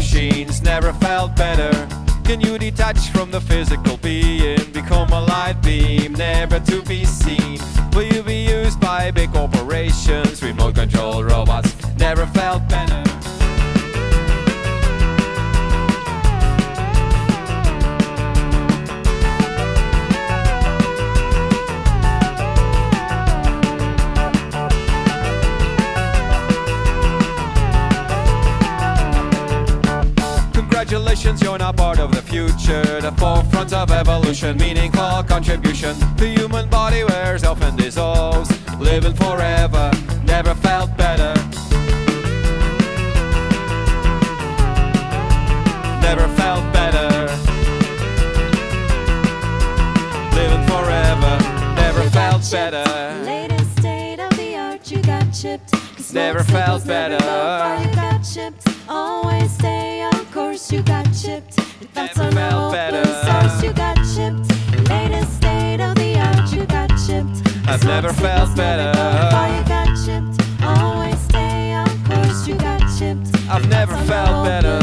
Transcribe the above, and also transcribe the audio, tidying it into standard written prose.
machines, never felt better. Can you detach from the physical being, become a light beam, never to be seen? Will you be used by big corporations, remote control robots, never felt better. Congratulations, you're now part of the future, the forefront of evolution, meaningful contribution. The human body wears off and dissolves, living forever, never felt better. Never felt better. Living forever, never felt better. Latest state of the art, you got chipped. Never felt better. You got chipped. Always stay on course, you got chipped. That's Never on the felt better. source, you got chipped. Latest state of the art, you got chipped. I've never felt better. You got chipped. Always stay on course, you got chipped. I've never felt better.